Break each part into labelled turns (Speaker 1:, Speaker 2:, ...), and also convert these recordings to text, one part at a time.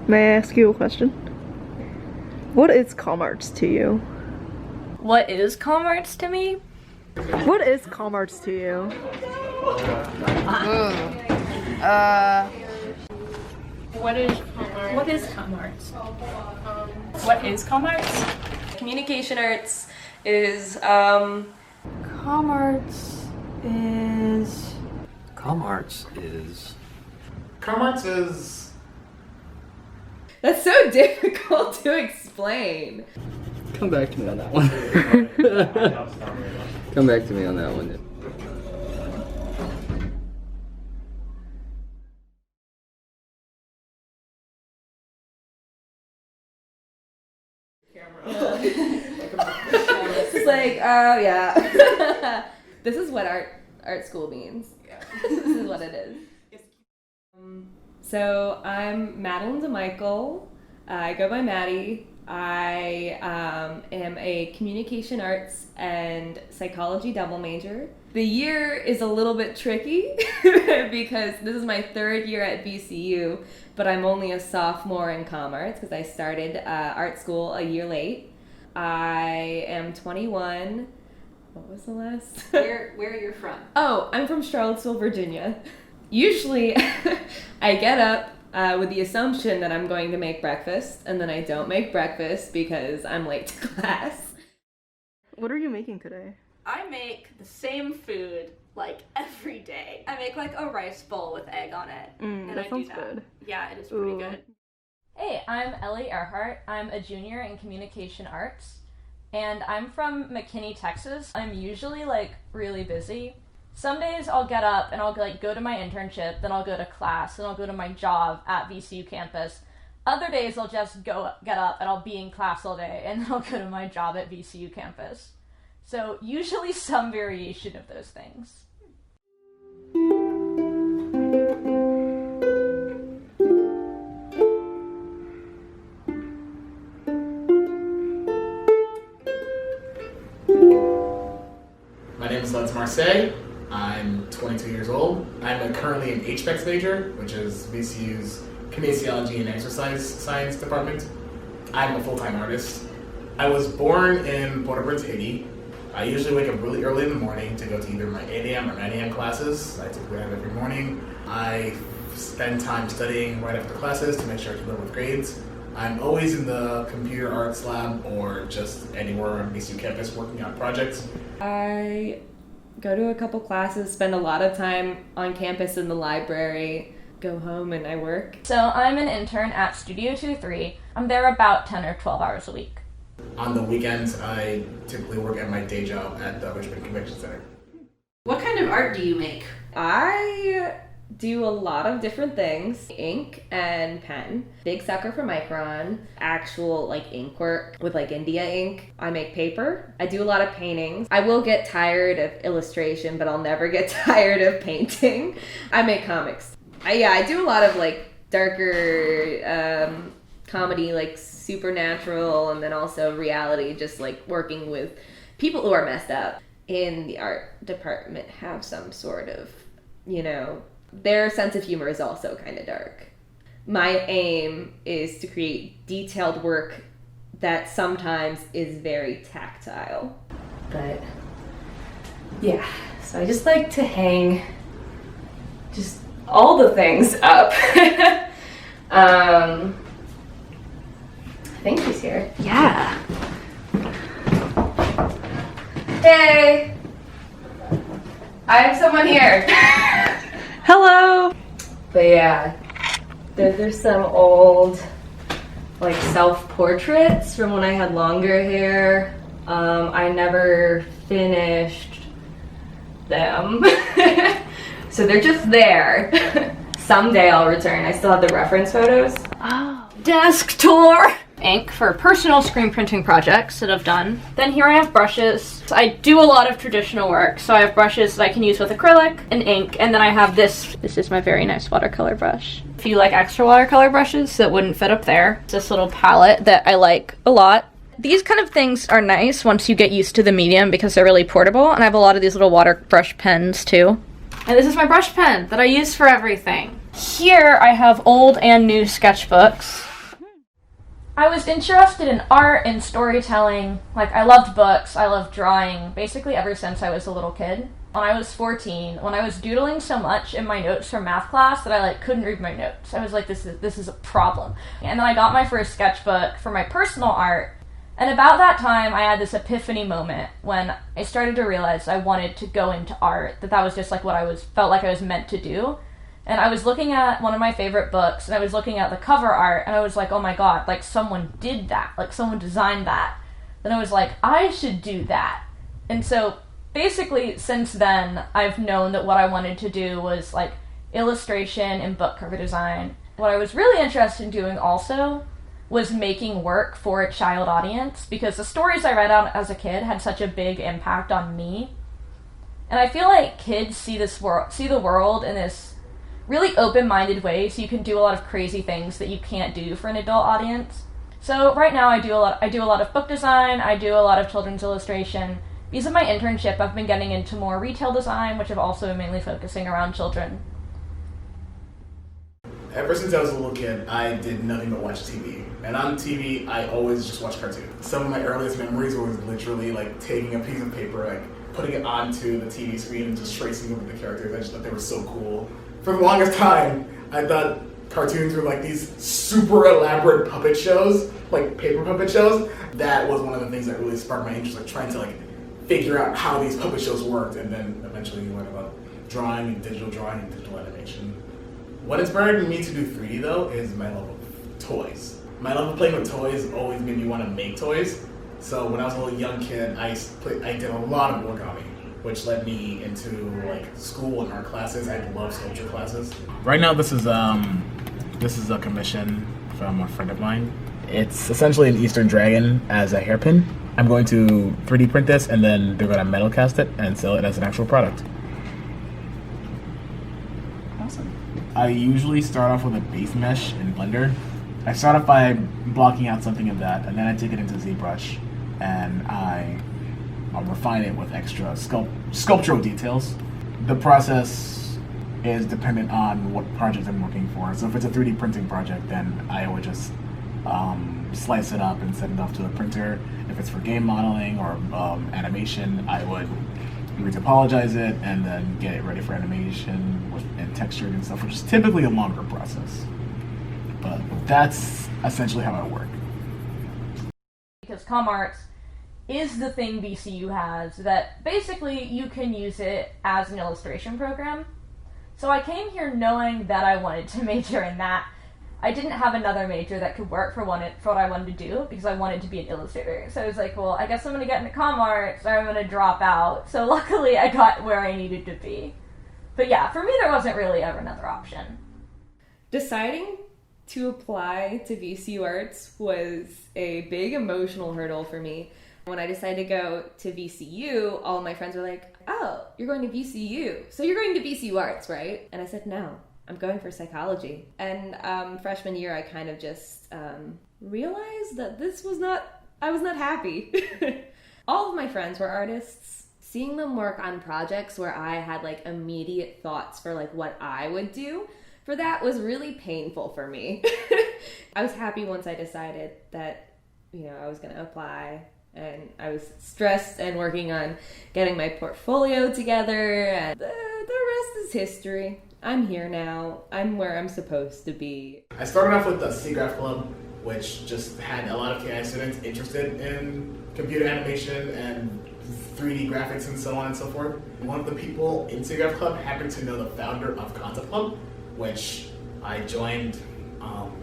Speaker 1: May I ask you a question? What is Commarts to you?
Speaker 2: What is Commarts to me?
Speaker 1: What is Commarts to you?
Speaker 2: What is Commarts? What is Commarts? What is Commarts? Communication arts is, Commarts is...
Speaker 3: Commarts is...
Speaker 4: Commarts is...
Speaker 2: That's so difficult to explain.
Speaker 3: Come back to me on that one. Come back to me on that one.
Speaker 2: It's like, oh yeah. This is what art school means. Yeah. This is what it is. So I'm Madeline DeMichael. I go by Maddie. I am a communication arts and psychology double major. The year is a little bit tricky because this is my third year at VCU, but I'm only a sophomore in Commarts because I started art school a year late. I am 21. What was the last?
Speaker 5: Where are you from?
Speaker 2: Oh, I'm from Charlottesville, Virginia. Usually I get up with the assumption that I'm going to make breakfast, and then I don't make breakfast because I'm late to class.
Speaker 1: What are you making today?
Speaker 5: I make the same food like every day. I make like a rice bowl with egg on it. And
Speaker 1: that sounds good.
Speaker 5: Yeah, it is pretty good.
Speaker 6: Hey, I'm Ellie Earhart. I'm a junior in communication arts, and I'm from McKinney, Texas. I'm usually like really busy. Some days I'll get up and I'll like go to my internship, then I'll go to class, then I'll go to my job at VCU campus. Other days I'll just get up and I'll be in class all day, and then I'll go to my job at VCU campus. So usually some variation of those things.
Speaker 4: My name is Dalton Marseille. I'm 22 years old. I'm currently an HBEX major, which is VCU's Kinesiology and Exercise Science department. I'm a full-time artist. I was born in Port-au-Prince, Haiti. I usually wake up really early in the morning to go to either my 8 a.m. or 9 a.m. classes. I typically have every morning. I spend time studying right after classes to make sure I keep up with grades. I'm always in the computer arts lab or just anywhere on VCU campus working on projects.
Speaker 2: I go to a couple classes, spend a lot of time on campus in the library, go home and I work.
Speaker 6: So I'm an intern at Studio 23. I'm there about 10 or 12 hours a week.
Speaker 4: On the weekends, I typically work at my day job at the Richmond Convention Center.
Speaker 5: What kind of art do you make?
Speaker 2: I do a lot of different things. Ink and pen. Big sucker for Micron. Actual like ink work with like India ink. I make paper. I do a lot of paintings. I will get tired of illustration, but I'll never get tired of painting. I make comics. I do a lot of like darker comedy, like supernatural, and then also reality, just like working with people who are messed up. In the art department have some sort of, their sense of humor is also kind of dark. My aim is to create detailed work that sometimes is very tactile. But yeah, so I just like to hang just all the things up. I think she's here. Yeah. Hey! I have someone here.
Speaker 1: Hello!
Speaker 2: But yeah, there's some old like self-portraits from when I had longer hair. I never finished them. So they're just there. Someday I'll return. I still have the reference photos.
Speaker 6: Oh. Desk tour! Ink for personal screen printing projects that I've done. Then here I have brushes. I do a lot of traditional work, so I have brushes that I can use with acrylic and ink, and then I have this. This is my very nice watercolor brush. A few like extra watercolor brushes that wouldn't fit up there. It's this little palette that I like a lot. These kind of things are nice once you get used to the medium because they're really portable, and I have a lot of these little water brush pens too. And this is my brush pen that I use for everything. Here I have old and new sketchbooks. I was interested in art and storytelling. Like, I loved books, I loved drawing, basically ever since I was a little kid. When I was 14, when I was doodling so much in my notes from math class that I couldn't read my notes. I was like, this is a problem. And then I got my first sketchbook for my personal art. And about that time, I had this epiphany moment when I started to realize I wanted to go into art, that was just what I felt like I was meant to do. And I was looking at one of my favorite books, and I was looking at the cover art, and I was like, oh my god, someone did that, someone designed that. Then I was like, I should do that. And so basically, since then, I've known that what I wanted to do was illustration and book cover design. What I was really interested in doing also was making work for a child audience, because the stories I read out as a kid had such a big impact on me. And I feel like kids see the world in this really open-minded way, so you can do a lot of crazy things that you can't do for an adult audience. So right now I do a lot of book design, I do a lot of children's illustration. Because of my internship, I've been getting into more retail design, which I've also been mainly focusing around children.
Speaker 4: Ever since I was a little kid, I did nothing but watch TV. And on TV, I always just watched cartoons. Some of my earliest memories were literally taking a piece of paper, putting it onto the TV screen and just tracing over the characters. I just thought they were so cool. For the longest time, I thought cartoons were these super elaborate puppet shows, paper puppet shows. That was one of the things that really sparked my interest, trying to figure out how these puppet shows worked, and then eventually learn about drawing and digital animation. What inspired me to do 3D though is my love of toys. My love of playing with toys always made me want to make toys. So when I was a little young kid, I did a lot of origami, which led me into school and art classes. I love sculpture classes. Right now, this is a commission from a friend of mine. It's essentially an Eastern dragon as a hairpin. I'm going to 3D print this, and then they're going to metal cast it and sell it as an actual product.
Speaker 1: Awesome.
Speaker 4: I usually start off with a base mesh in Blender. I start off by blocking out something of that, and then I take it into ZBrush, and I'll refine it with extra sculptural details. The process is dependent on what project I'm working for. So if it's a 3D printing project, then I would just slice it up and send it off to the printer. If it's for game modeling or animation, I would retopologize it and then get it ready for animation and textured and stuff, which is typically a longer process. But that's essentially how I work.
Speaker 6: Because Commarts is the thing VCU has that basically you can use it as an illustration program. So I came here knowing that I wanted to major in that. I didn't have another major that could work for what I wanted to do, because I wanted to be an illustrator. So I was like, well, I guess I'm going to get into Commarts, or I'm going to drop out. So luckily I got where I needed to be. But yeah, for me there wasn't really ever another option.
Speaker 2: Deciding to apply to VCU Arts was a big emotional hurdle for me. When I decided to go to VCU, all of my friends were like, oh, you're going to VCU, so you're going to VCU Arts, right? And I said, no, I'm going for psychology. And freshman year, I kind of just realized that I was not happy. All of my friends were artists. Seeing them work on projects where I had immediate thoughts for what I would do, for that was really painful for me. I was happy once I decided that, I was going to apply, and I was stressed and working on getting my portfolio together, and the rest is history. I'm here now. I'm where I'm supposed to be. I started off with the SIGGRAPH Club, which just had a lot of KI students interested in computer animation and 3D graphics and so on and so forth. One of the people in SIGGRAPH Club happened to know the founder of Concept Club, which I joined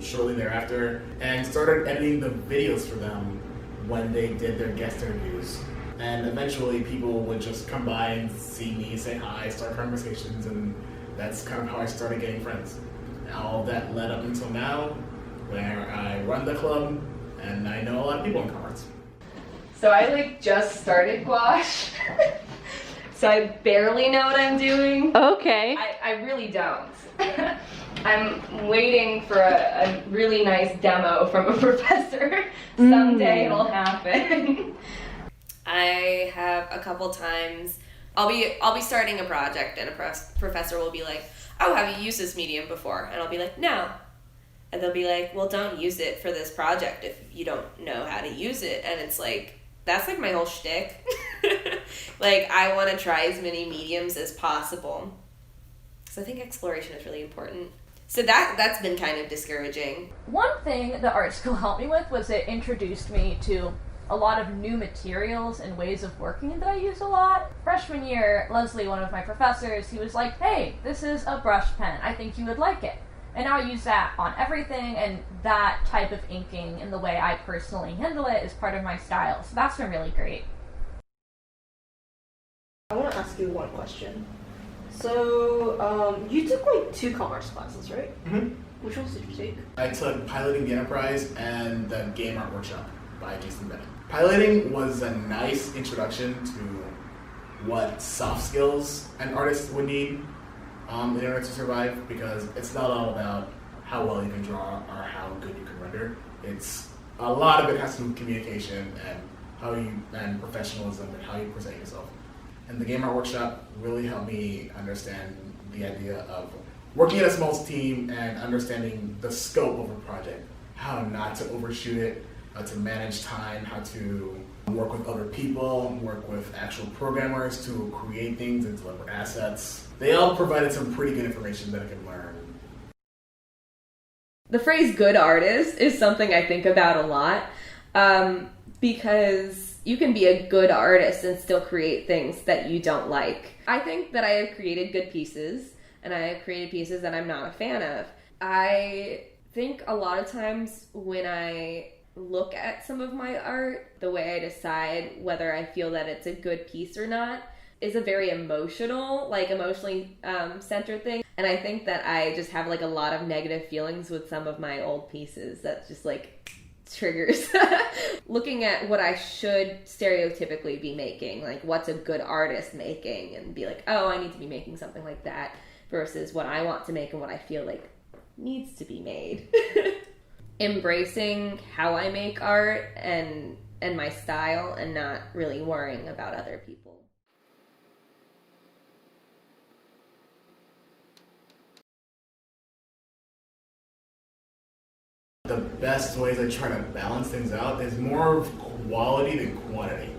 Speaker 2: shortly thereafter and started editing the videos for them when they did their guest interviews. And eventually people would just come by and see me, say hi, start conversations, and that's kind of how I started getting friends. And all that led up until now, where I run the club and I know a lot of people in Commarts. So I just started gouache. So I barely know what I'm doing.
Speaker 1: Okay.
Speaker 2: I really don't. I'm waiting for a really nice demo from a professor. Someday it'll happen. I have a couple times, I'll be starting a project and a professor will be like, oh, have you used this medium before? And I'll be like, no. and they'll be like, well, don't use it for this project if you don't know how to use it. And it's like, that's like my whole shtick. Like, I want to try as many mediums as possible. So I think exploration is really important. So that's been kind of discouraging.
Speaker 6: One thing the art school helped me with was it introduced me to a lot of new materials and ways of working that I use a lot. Freshman year, Leslie, one of my professors, he was like, hey, this is a brush pen. I think you would like it. And now I use that on everything, and that type of inking and the way I personally handle it is part of my style. So that's been really great.
Speaker 1: I want to ask you one question. So, you took like 2 Commarts classes, right?
Speaker 4: Mm-hmm.
Speaker 1: Which ones did you take?
Speaker 4: I took Piloting the Enterprise and the Game Art Workshop by Jason Bennett. Piloting was a nice introduction to what soft skills an artist would need in order to survive, because it's not all about how well you can draw or how good you can render. It's a lot of it has to do with communication and professionalism and how you present yourself. And the Game Art Workshop really helped me understand the idea of working in a small team and understanding the scope of a project, how not to overshoot it, how to manage time, how to work with other people, work with actual programmers to create things and deliver assets. They all provided some pretty good information that I can learn.
Speaker 2: The phrase good artist is something I think about a lot, because you can be a good artist and still create things that you don't like. I think that I have created good pieces, and I have created pieces that I'm not a fan of. I think a lot of times when I look at some of my art, the way I decide whether I feel that it's a good piece or not is a very emotionally centered thing. And I think that I just have like a lot of negative feelings with some of my old pieces that just like triggers looking at what I should stereotypically be making, like what's a good artist making, and be like, oh, I need to be making something like that, versus what I want to make and what I feel like needs to be made. Embracing how I make art and my style, and not really worrying about other people.
Speaker 4: The best ways I try to balance things out is more of quality than quantity.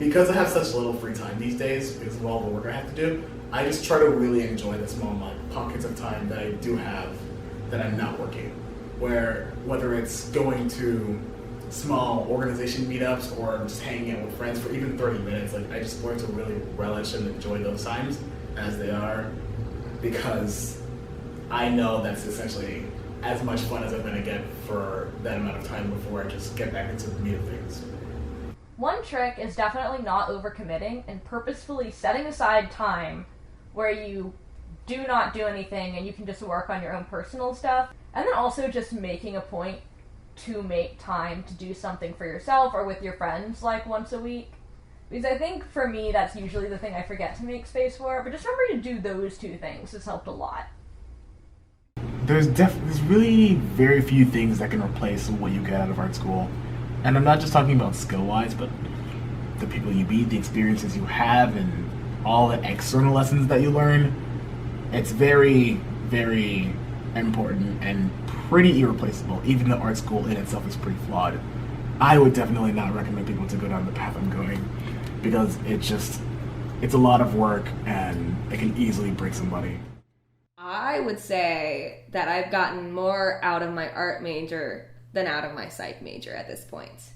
Speaker 4: Because I have such little free time these days, because of all the work I have to do, I just try to really enjoy the small pockets of time that I do have that I'm not working. Whether it's going to small organization meetups or just hanging out with friends for even 30 minutes, like I just learn to really relish and enjoy those times as they are, because I know that's essentially as much fun as I'm going to get for that amount of time before I just get back into the meat of things.
Speaker 6: One trick is definitely not overcommitting and purposefully setting aside time where you do not do anything and you can just work on your own personal stuff. And then also just making a point to make time to do something for yourself or with your friends like once a week. Because I think for me that's usually the thing I forget to make space for, but just remember to do those 2 things has helped a lot.
Speaker 7: There's really very few things that can replace what you get out of art school. And I'm not just talking about skill-wise, but the people you meet, the experiences you have, and all the external lessons that you learn. It's very, very important and pretty irreplaceable, even though art school in itself is pretty flawed. I would definitely not recommend people to go down the path I'm going, because it's a lot of work and it can easily break somebody.
Speaker 2: I would say that I've gotten more out of my art major than out of my psych major at this point.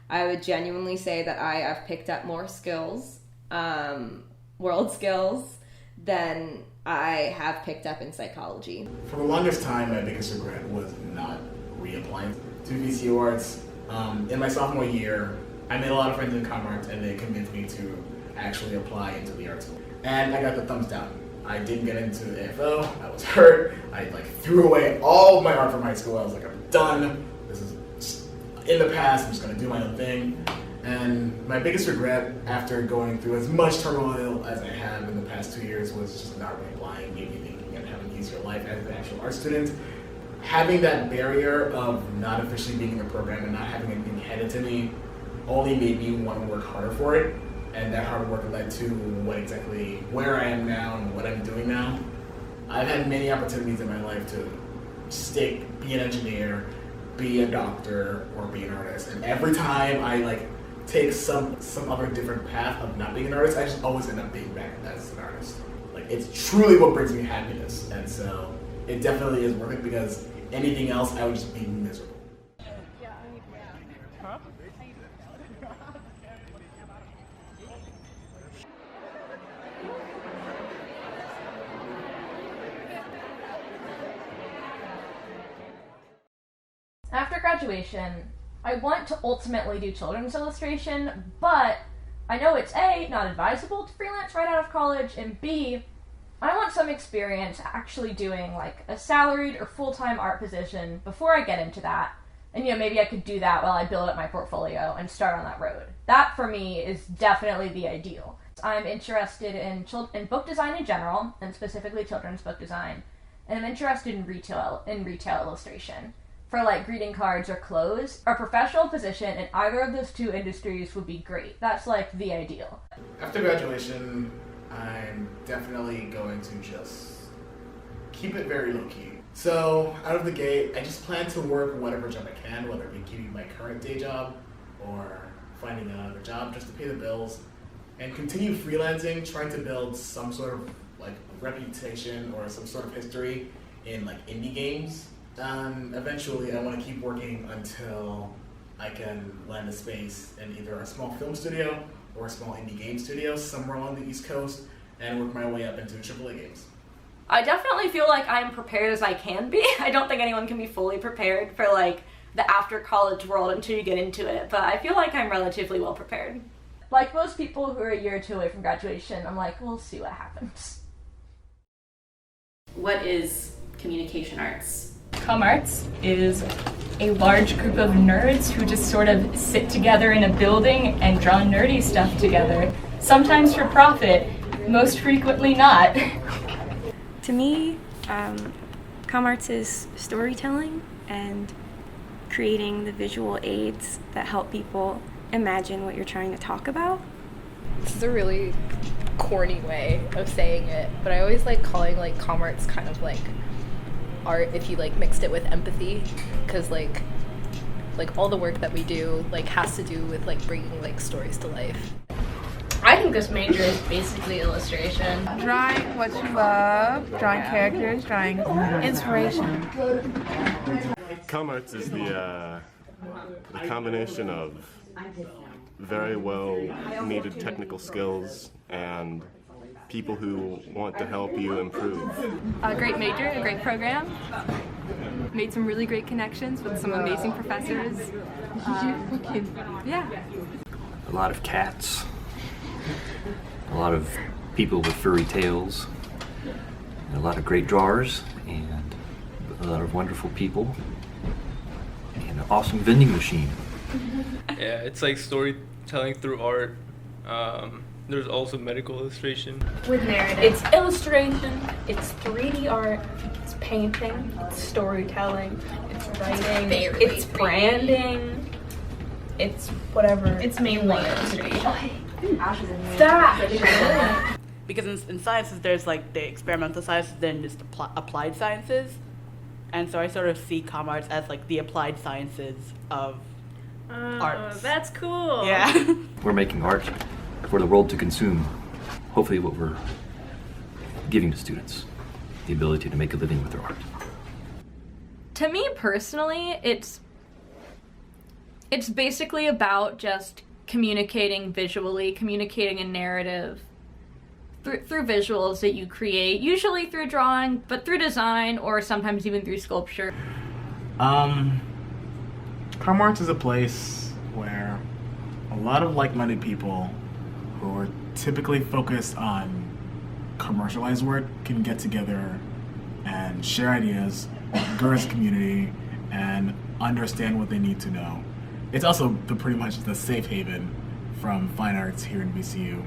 Speaker 2: I would genuinely say that I have picked up more skills, world skills, than I have picked up in psychology.
Speaker 4: For the longest time, my biggest regret was not reapplying to VCU Arts. In my sophomore year, I made a lot of friends in Commarts, and they convinced me to actually apply into the art school. And I got the thumbs down. I didn't get into the AFO. I was hurt. I threw away all of my art from high school. I was like, I'm done. This is just in the past. I'm just gonna do my own thing. And my biggest regret after going through as much turmoil as I have in the past 2 years was just not reapplying, maybe thinking and having an easier life as an actual art student. Having that barrier of not officially being in the program and not having anything headed to me only made me want to work harder for it. And that hard work led to where I am now and what I'm doing now. I've had many opportunities in my life to be an engineer, be a doctor, or be an artist. And every time I like take some other different path of not being an artist, I just always end up being back as an artist. Like, it's truly what brings me happiness, and so it definitely is worth it, because anything else I would just be miserable.
Speaker 6: After graduation, I want to ultimately do children's illustration, but I know it's A, not advisable to freelance right out of college, and B, I want some experience actually doing like a salaried or full-time art position before I get into that. And maybe I could do that while I build up my portfolio and start on that road. That for me is definitely the ideal. I'm interested in book design in general, and specifically children's book design, and I'm interested in retail illustration. For like greeting cards or clothes, a professional position in either of those two industries would be great. That's like the ideal.
Speaker 4: After graduation, I'm definitely going to just keep it very low-key. So, out of the gate, I just plan to work whatever job I can, whether it be keeping my current day job or finding another job just to pay the bills, and continue freelancing, trying to build some sort of like reputation or some sort of history in like indie games. Eventually, I want to keep working until I can land a space in either a small film studio or a small indie game studio somewhere along the East Coast, and work my way up into AAA games.
Speaker 5: I definitely feel like I'm prepared as I can be. I don't think anyone can be fully prepared for like the after college world until you get into it, but I feel like I'm relatively well prepared.
Speaker 6: Like most people who are a year or two away from graduation, I'm like, we'll see what happens.
Speaker 8: What is communication arts?
Speaker 9: Commarts is a large group of nerds who just sort of sit together in a building and draw nerdy stuff together. Sometimes for profit, most frequently not.
Speaker 10: To me, Commarts is storytelling and creating the visual aids that help people imagine what you're trying to talk about.
Speaker 11: This is a really corny way of saying it, but I always like calling like Commarts kind of like art if you like mixed it with empathy, because like all the work that we do like has to do with like bringing like stories to life.
Speaker 5: I think this major is basically illustration.
Speaker 12: Drawing what you love, drawing characters, drawing inspiration.
Speaker 13: Commarts is the combination of very well needed technical skills and people who want to help you improve.
Speaker 14: A great major, a great program. Made some really great connections with some amazing professors. Yeah.
Speaker 3: A lot of cats. A lot of people with furry tails. And a lot of great drawers. And a lot of wonderful people. And an awesome vending machine.
Speaker 15: Yeah, it's like storytelling through art. There's also medical illustration.
Speaker 5: With narrative. It's illustration, it's 3D art, it's painting, it's storytelling, it's writing, it's branding, it's whatever. It's mainly illustration. Stop!
Speaker 16: Because in sciences there's like the experimental sciences, then just applied sciences. And so I sort of see Commarts as like the applied sciences of arts.
Speaker 5: That's cool.
Speaker 16: Yeah.
Speaker 3: We're making art for the world to consume. Hopefully what we're giving to students, the ability to make a living with their art.
Speaker 6: To me personally, it's basically about just communicating visually, communicating a narrative through visuals that you create, usually through drawing, but through design or sometimes even through sculpture.
Speaker 7: Commarts is a place where a lot of like-minded people who are typically focused on commercialized work can get together and share ideas, grow as a community, and understand what they need to know. It's also pretty much the safe haven from fine arts here in VCU.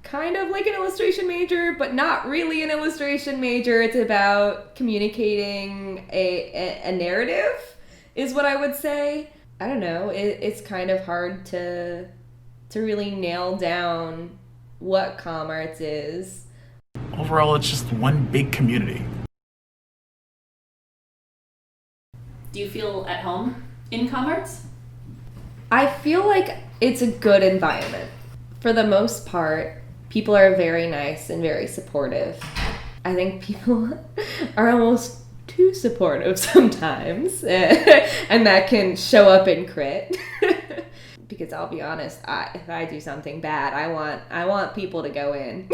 Speaker 2: Kind of like an illustration major, but not really an illustration major. It's about communicating a narrative, is what I would say. I don't know. It's kind of hard to really nail down what Commarts is.
Speaker 7: Overall, it's just one big community.
Speaker 11: Do you feel at home in Commarts?
Speaker 2: I feel like it's a good environment. For the most part, people are very nice and very supportive. I think people are almost too supportive sometimes, and that can show up in crit. Because I'll be honest, if I do something bad, I want people to go in.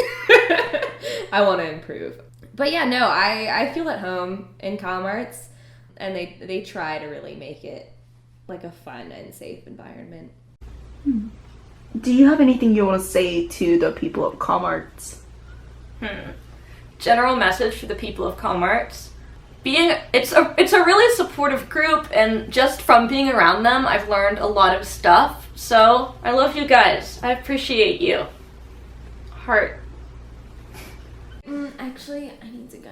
Speaker 2: I want to improve. But yeah, no, I feel at home in Commarts, and they try to really make it like a fun and safe environment.
Speaker 1: Do you have anything you want to say to the people of Commarts?
Speaker 6: General message to the people of Commarts. It's a really supportive group, and just from being around them, I've learned a lot of stuff. So I love you guys. I appreciate you. Heart.
Speaker 2: Actually, I need to go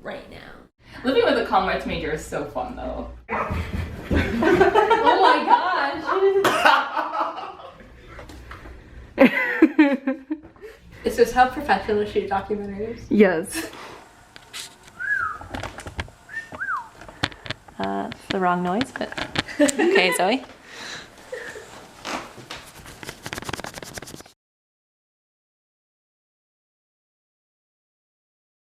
Speaker 2: right now.
Speaker 9: Living with a Commarts major is so fun, though. Oh my gosh!
Speaker 5: Is this how professionals shoot documentaries?
Speaker 1: Yes.
Speaker 17: The wrong noise, but okay, Zoe.